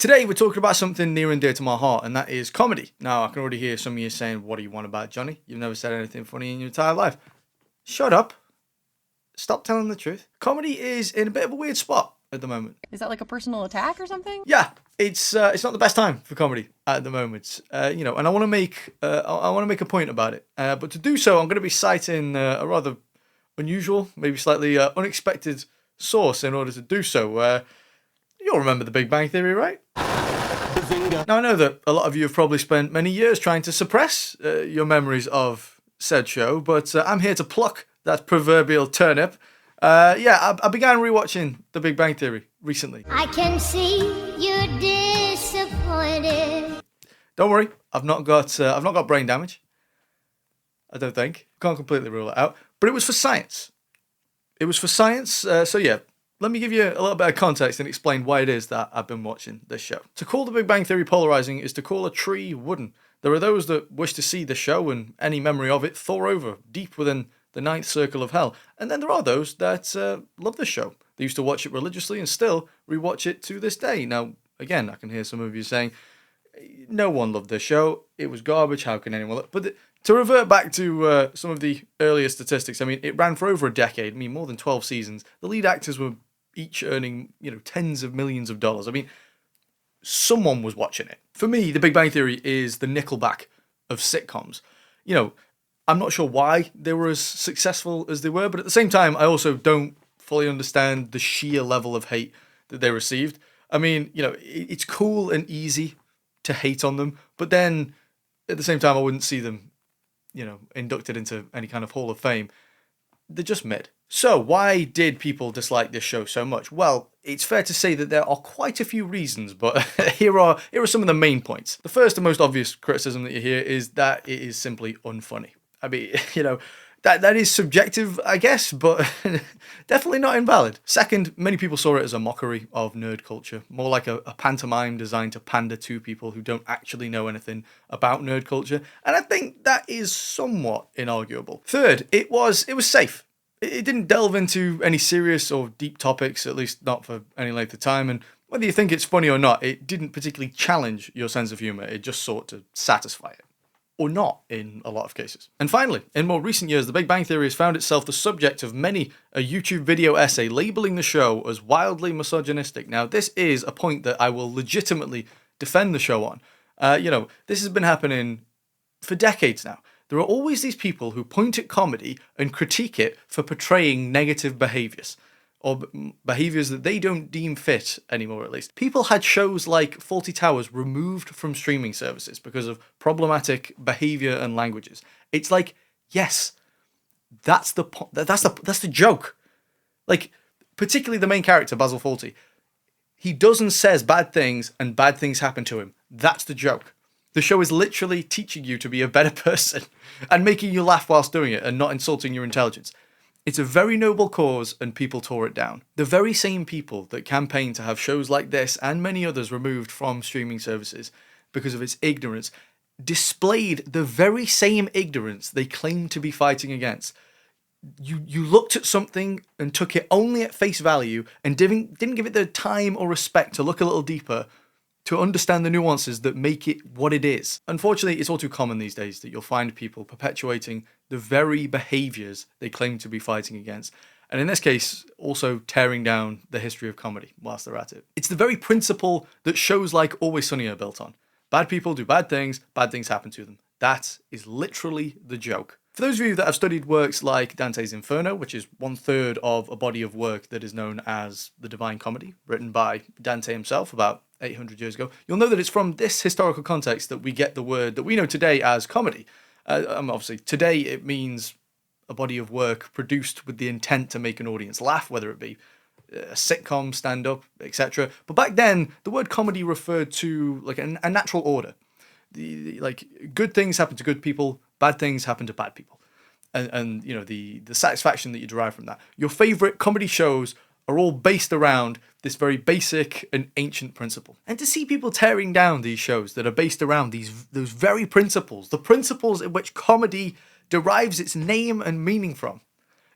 Today we're talking about something near and dear to my heart, and that is comedy. Now, I can already hear some of you saying, what do you want about Johnny? You've never said anything funny in your entire life. Shut up. Stop telling the truth. Comedy is in a bit of a weird spot at the moment. Is that like a personal attack or something? Yeah, it's not the best time for comedy at the moment. And I want to make a point about it. But to do so, I'm going to be citing a rather unusual, maybe slightly unexpected source in order to do so. You'll remember The Big Bang Theory, right? Now, I know that a lot of you have probably spent many years trying to suppress your memories of said show, but I'm here to pluck that proverbial turnip. I began rewatching The Big Bang Theory recently. I can see you're disappointed. Don't worry, I've not got brain damage. I don't think. Can't completely rule it out. But it was for science. Let me give you a little bit of context and explain why it is that I've been watching this show. To call The Big Bang Theory polarizing is to call a tree wooden. There are those that wish to see the show and any memory of it thaw over deep within the ninth circle of hell. And then there are those that love the show. They used to watch it religiously and still rewatch it to this day. Now, again, I can hear some of you saying, no one loved this show. It was garbage. How can anyone love? But to revert back to some of the earlier statistics, I mean, it ran for over a decade. I mean, more than 12 seasons. The lead actors were each earning, tens of millions of dollars. I mean, someone was watching it. For me, The Big Bang Theory is the Nickelback of sitcoms. I'm not sure why they were as successful as they were, but at the same time, I also don't fully understand the sheer level of hate that they received. I mean, it's cool and easy to hate on them, but then at the same time, I wouldn't see them, inducted into any kind of Hall of Fame. They're just mid. So, why did people dislike this show so much? Well, it's fair to say that there are quite a few reasons, but here are some of the main points. The first and most obvious criticism that you hear is that it is simply unfunny. I mean, that is subjective, I guess, but definitely not invalid. Second, many people saw it as a mockery of nerd culture, more like a pantomime designed to pander to people who don't actually know anything about nerd culture, and I think that is somewhat inarguable. Third, it was safe. It didn't delve into any serious or deep topics, at least not for any length of time, and whether you think it's funny or not, it didn't particularly challenge your sense of humour, it just sought to satisfy it. Or not, in a lot of cases. And finally, in more recent years, The Big Bang Theory has found itself the subject of many a YouTube video essay labelling the show as wildly misogynistic. Now, this is a point that I will legitimately defend the show on. This has been happening for decades now. There are always these people who point at comedy and critique it for portraying negative behaviours, or behaviours that they don't deem fit anymore, at least. People had shows like Fawlty Towers removed from streaming services because of problematic behaviour and languages. It's like, yes, that's the joke. Like, particularly the main character, Basil Fawlty. He does and says bad things, and bad things happen to him. That's the joke. The show is literally teaching you to be a better person and making you laugh whilst doing it and not insulting your intelligence. It's a very noble cause and people tore it down. The very same people that campaign to have shows like this and many others removed from streaming services because of its ignorance displayed the very same ignorance they claim to be fighting against. You looked at something and took it only at face value and didn't give it the time or respect to look a little deeper to understand the nuances that make it what it is. Unfortunately, it's all too common these days that you'll find people perpetuating the very behaviours they claim to be fighting against, and in this case, also tearing down the history of comedy whilst they're at it. It's the very principle that shows like Always Sunny are built on. Bad people do bad things happen to them. That is literally the joke. For those of you that have studied works like Dante's Inferno, which is 1/3 of a body of work that is known as the Divine Comedy, written by Dante himself about 800 years ago, you'll know that it's from this historical context that we get the word that we know today as comedy. Obviously, today it means a body of work produced with the intent to make an audience laugh, whether it be a sitcom, stand-up, etc. But back then, the word comedy referred to like a natural order. Like good things happen to good people, bad things happen to bad people, and the satisfaction that you derive from that. Your favorite comedy shows are all based around this very basic and ancient principle. And to see people tearing down these shows that are based around those very principles, the principles in which comedy derives its name and meaning from,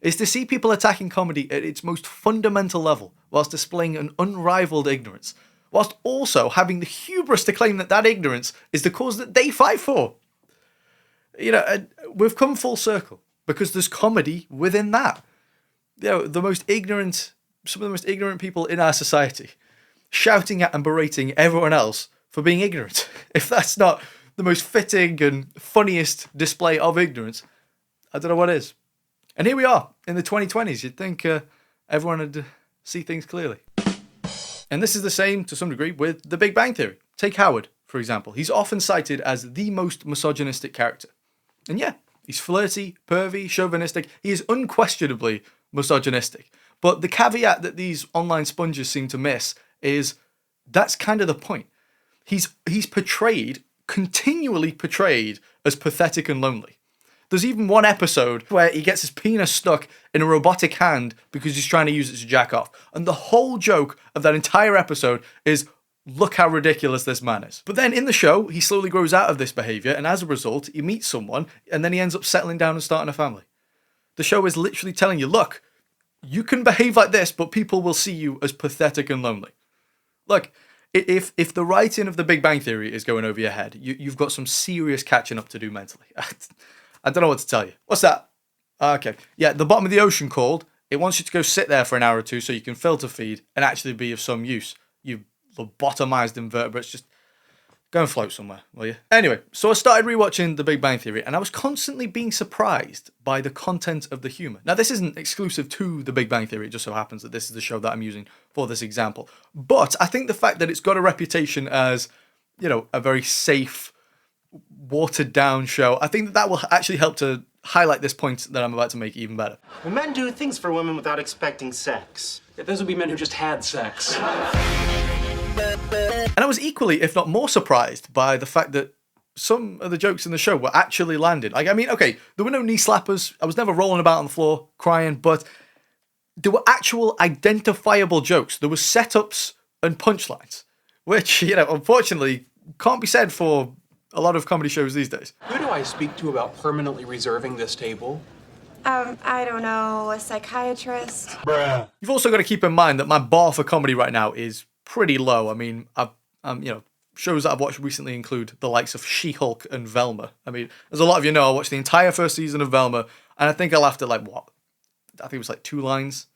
is to see people attacking comedy at its most fundamental level whilst displaying an unrivaled ignorance. whilst also having the hubris to claim that that ignorance is the cause that they fight for. You know, we've come full circle because there's comedy within that. You know, some of the most ignorant people in our society shouting at and berating everyone else for being ignorant. If that's not the most fitting and funniest display of ignorance, I don't know what is. And here we are in the 2020s. You'd think everyone would see things clearly. And this is the same to some degree with The Big Bang Theory. Take Howard, for example. He's often cited as the most misogynistic character. And yeah, he's flirty, pervy, chauvinistic. He is unquestionably misogynistic. But the caveat that these online sponges seem to miss is that's kind of the point. He's continually portrayed as pathetic and lonely. There's even one episode where he gets his penis stuck in a robotic hand because he's trying to use it to jack off. And the whole joke of that entire episode is, look how ridiculous this man is. But then in the show, he slowly grows out of this behavior, and as a result, he meets someone, and then he ends up settling down and starting a family. The show is literally telling you, look, you can behave like this, but people will see you as pathetic and lonely. Look, if the writing of The Big Bang Theory is going over your head, you've got some serious catching up to do mentally. I don't know what to tell you. What's that? Okay. Yeah, the bottom of the ocean called. It wants you to go sit there for an hour or two so you can filter feed and actually be of some use. You lobotomized invertebrates. Just go and float somewhere, will you? Anyway, so I started rewatching The Big Bang Theory, and I was constantly being surprised by the content of the humor. Now, this isn't exclusive to The Big Bang Theory. It just so happens that this is the show that I'm using for this example. But I think the fact that it's got a reputation as, you know, a very safe, watered down show, I think that will actually help to highlight this point that I'm about to make even better. Well, men do things for women without expecting sex. Yeah, those would be men who just had sex. And I was equally, if not more, surprised by the fact that some of the jokes in the show were actually landed. Like, I mean, okay, there were no knee slappers. I was never rolling about on the floor crying, but there were actual identifiable jokes. There were setups and punchlines, which, you know, unfortunately can't be said for a lot of comedy shows these days. Who do I speak to about permanently reserving this table? I don't know, a psychiatrist? Bruh. You've also got to keep in mind that my bar for comedy right now is pretty low. I mean, you know, shows that I've watched recently include the likes of She Hulk and Velma. I mean, as a lot of you know, I watched the entire first season of Velma, and I think I laughed at like what? I think it was like 2 lines.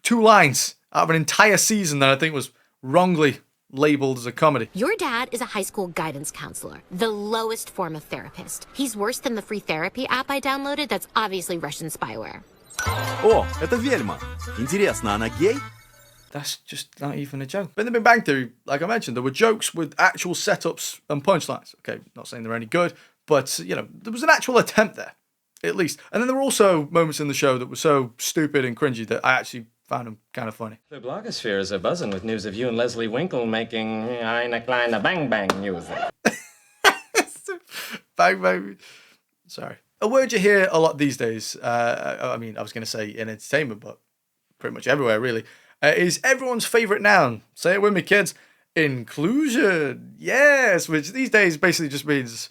2 lines out of an entire season that I think was wrongly labeled as a comedy. Your dad is a high school guidance counselor, the lowest form of therapist. He's worse than the free therapy app I downloaded that's obviously Russian spyware. О, это Вельма. Интересно, она гей? That's just not even a joke. But in The Big Bang Theory, like I mentioned, there were jokes with actual setups and punchlines. Okay, not saying they're any good, but, you know, there was an actual attempt there, at least. And then there were also moments in the show that were so stupid and cringy that I actually found them kind of funny. The blogosphere is a-buzzing with news of you and Leslie Winkle making eine kleine bang bang music. Bang, bang. Sorry. A word you hear a lot these days, I mean, I was going to say in entertainment, but pretty much everywhere, really, is everyone's favourite noun. Say it with me, kids. Inclusion. Yes, which these days basically just means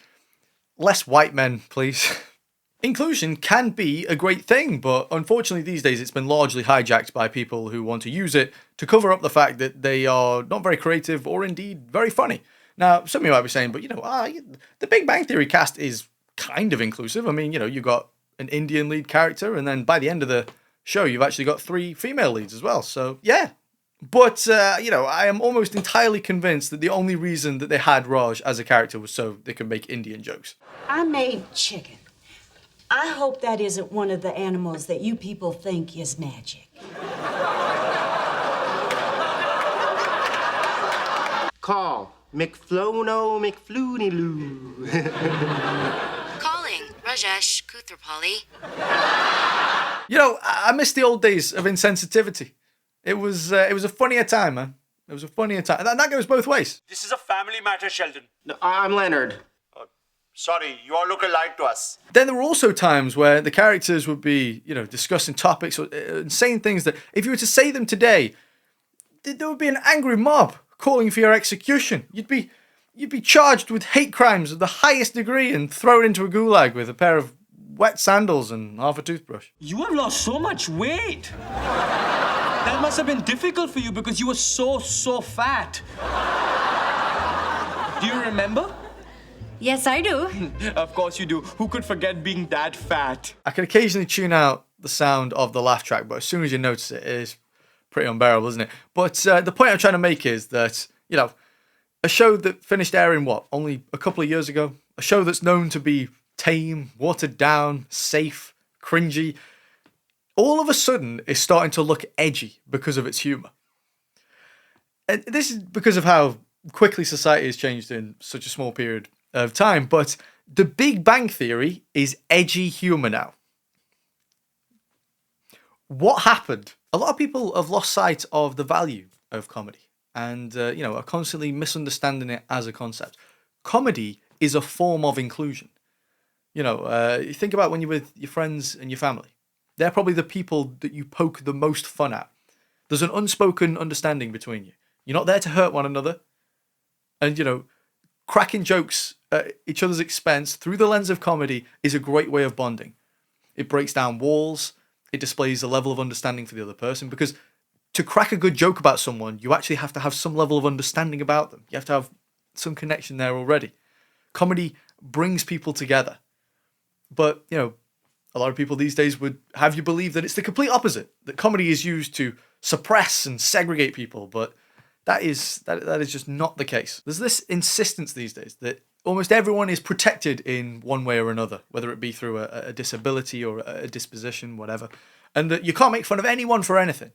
less white men, please. Inclusion can be a great thing, but unfortunately these days it's been largely hijacked by people who want to use it to cover up the fact that they are not very creative or indeed very funny. Now, some of you might be saying, but you know, the Big Bang Theory cast is kind of inclusive. I mean, you know, you got an Indian lead character, and then by the end of the show, you've actually got 3 female leads as well. So, yeah. But, you know, I am almost entirely convinced that the only reason that they had Raj as a character was so they could make Indian jokes. I made chicken. I hope that isn't one of the animals that you people think is magic. Call McFlono McFlooney-Loo. Calling Rajesh Koothrappali. You know, I miss the old days of insensitivity. It was a funnier time, man. It was a funnier time. And that goes both ways. This is a family matter, Sheldon. No, I'm Leonard. Sorry, you all look alike to us. Then there were also times where the characters would be, you know, discussing topics or saying things that if you were to say them today, there would be an angry mob calling for your execution. You'd be charged with hate crimes of the highest degree and thrown into a gulag with a pair of wet sandals and half a toothbrush. You have lost so much weight. That must have been difficult for you because you were so fat. Do you remember? Yes, I do. Of course you do. Who could forget being that fat? I can occasionally tune out the sound of the laugh track, but as soon as you notice it, it is pretty unbearable, isn't it? But the point I'm trying to make is that, you know, a show that finished airing, only a couple of years ago? A show that's known to be tame, watered down, safe, cringy, all of a sudden is starting to look edgy because of its humour. And this is because of how quickly society has changed in such a small period of time, but The Big Bang Theory is edgy humour now. What happened? A lot of people have lost sight of the value of comedy and, are constantly misunderstanding it as a concept. Comedy is a form of inclusion. You think about when you're with your friends and your family. They're probably the people that you poke the most fun at. There's an unspoken understanding between you. You're not there to hurt one another. And, cracking jokes at each other's expense through the lens of comedy is a great way of bonding. It breaks down walls. It displays a level of understanding for the other person, because to crack a good joke about someone, you actually have to have some level of understanding about them. You have to have some connection there already. Comedy brings people together. But, a lot of people these days would have you believe that it's the complete opposite, that comedy is used to suppress and segregate people, but that is just not the case. There's this insistence these days that almost everyone is protected in one way or another, whether it be through a disability or a disposition, whatever, and that you can't make fun of anyone for anything.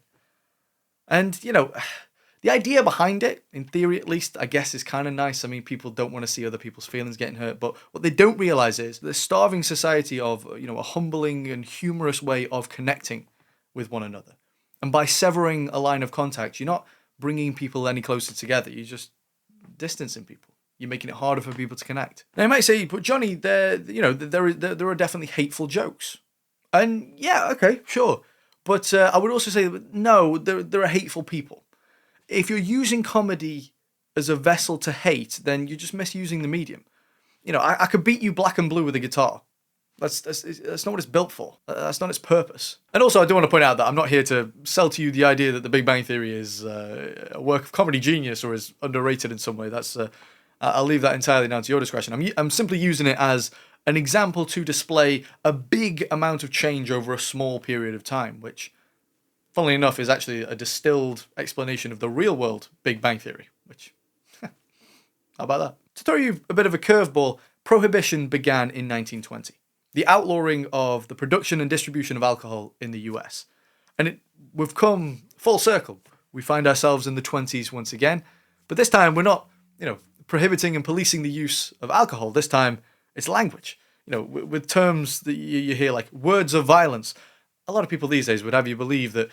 And, the idea behind it, in theory at least, I guess is kind of nice. I mean, people don't want to see other people's feelings getting hurt, but what they don't realize is the starving society of, a humbling and humorous way of connecting with one another. And by severing a line of contact, you're not bringing people any closer together. You're just distancing people. You're making it harder for people to connect. Now, you might say, but Jonny, there are definitely hateful jokes. And yeah, okay, sure. But I would also say, no, there are hateful people. If you're using comedy as a vessel to hate, then you're just misusing the medium. I could beat you black and blue with a guitar. That's not what it's built for. That's not its purpose. And also, I do want to point out that I'm not here to sell to you the idea that The Big Bang Theory is a work of comedy genius or is underrated in some way. I'll leave that entirely down to your discretion. I'm simply using it as an example to display a big amount of change over a small period of time, which, funnily enough, is actually a distilled explanation of the real world Big Bang Theory, which, how about that? To throw you a bit of a curveball, Prohibition began in 1920. The outlawing of the production and distribution of alcohol in the US. And we've come full circle. We find ourselves in the 20s once again, but this time we're not, prohibiting and policing the use of alcohol. This time it's language, with terms that you hear like words of violence. A lot of people these days would have you believe that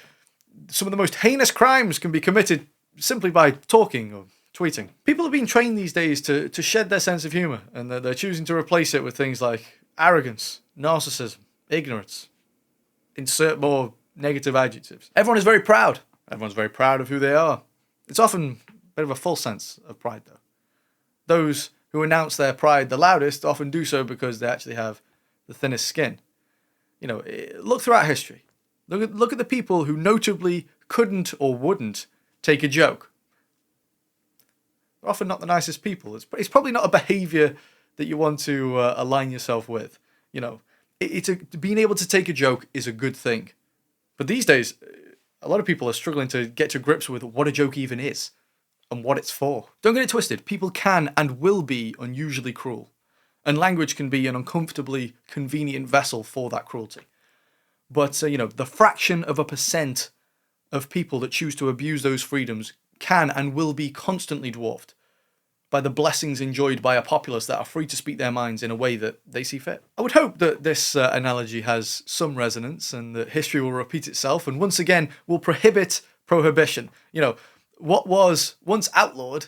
some of the most heinous crimes can be committed simply by talking or tweeting. People have been trained these days to shed their sense of humour, and they're choosing to replace it with things like arrogance, narcissism, ignorance. Insert more negative adjectives. Everyone is very proud. Everyone's very proud of who they are. It's often a bit of a false sense of pride, though. Those who announce their pride the loudest often do so because they actually have the thinnest skin. Look throughout history. Look at the people who notably couldn't or wouldn't take a joke. They're often not the nicest people. It's probably not a behaviour that you want to align yourself with. Being able to take a joke is a good thing. But these days, a lot of people are struggling to get to grips with what a joke even is and what it's for. Don't get it twisted. People can and will be unusually cruel. And language can be an uncomfortably convenient vessel for that cruelty. But, the fraction of a percent of people that choose to abuse those freedoms can and will be constantly dwarfed by the blessings enjoyed by a populace that are free to speak their minds in a way that they see fit. I would hope that this analogy has some resonance and that history will repeat itself and once again will prohibit prohibition. What was once outlawed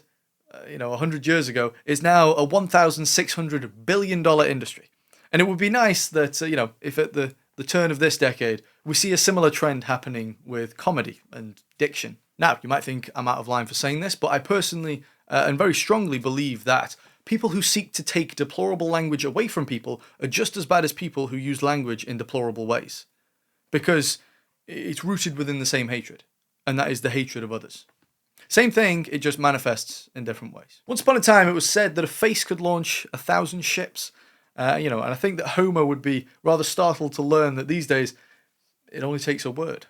100 years ago is now a $1,600 billion industry. And it would be nice that, if at the turn of this decade, we see a similar trend happening with comedy and diction. Now, you might think I'm out of line for saying this, but I personally and very strongly believe that people who seek to take deplorable language away from people are just as bad as people who use language in deplorable ways. Because it's rooted within the same hatred. and that is the hatred of others. Same thing, it just manifests in different ways. Once upon a time, it was said that a face could launch 1,000 ships. And I think that Homer would be rather startled to learn that these days, it only takes a word.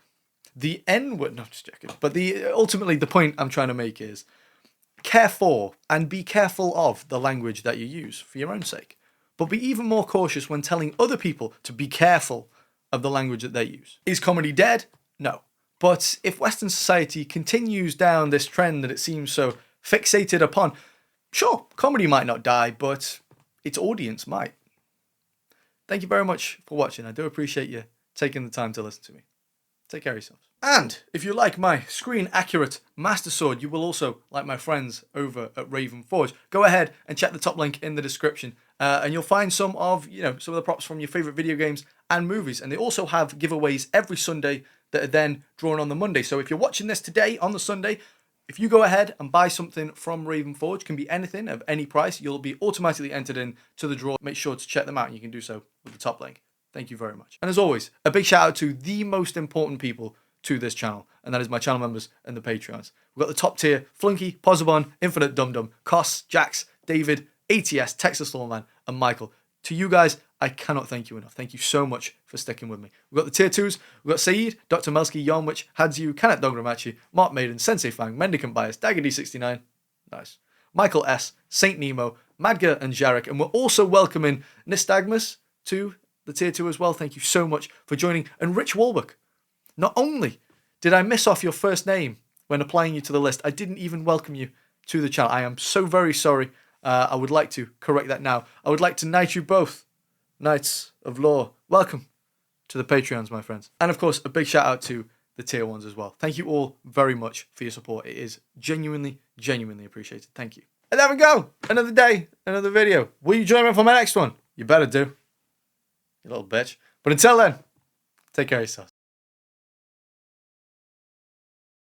The N-word, no, just joking. But ultimately, the point I'm trying to make is, care for and be careful of the language that you use for your own sake. But be even more cautious when telling other people to be careful of the language that they use. Is comedy dead? No. But if Western society continues down this trend that it seems so fixated upon, sure, comedy might not die, but its audience might. Thank you very much for watching. I do appreciate you taking the time to listen to me. Take care of yourselves. And if you like my screen accurate Master Sword, you will also like my friends over at Raven Forge. Go ahead and check the top link in the description, and you'll find some of the props from your favorite video games and movies. And they also have giveaways every Sunday that are then drawn on the Monday. So if you're watching this today on the Sunday, if you go ahead and buy something from Raven Forge, can be anything of any price, you'll be automatically entered in to the draw. Make sure to check them out, and you can do so with the top link. Thank you very much. And as always, a big shout out to the most important people to this channel, and that is my channel members and the Patreons. We've got the top tier: Flunky, Pozobon, Infinite Dum Dum, Koss, Jax, David, ATS, Texas Lawman, and Michael. To you guys, I cannot thank you enough. Thank you so much for sticking with me. We've got the tier 2s. We've got Saeed, Dr. Melski, Yarnwich, Hadzu, Kanet Dogramachi, Mark Maiden, Sensei Fang, Mendicant Bias, Dagger D69, nice, Michael S, Saint Nemo, Madga, and Jarek. And we're also welcoming Nystagmus to the tier 2 as well. Thank you so much for joining. And Rich Walbrook. Not only did I miss off your first name when applying you to the list, I didn't even welcome you to the channel. I am so very sorry. I would like to correct that now. I would like to knight you both, Knights of Law. Welcome to the Patreons, my friends. And of course, a big shout out to the tier 1s as well. Thank you all very much for your support. It is genuinely, genuinely appreciated. Thank you. And there we go. Another day, another video. Will you join me for my next one? You better do. You little bitch. But until then, take care of yourselves.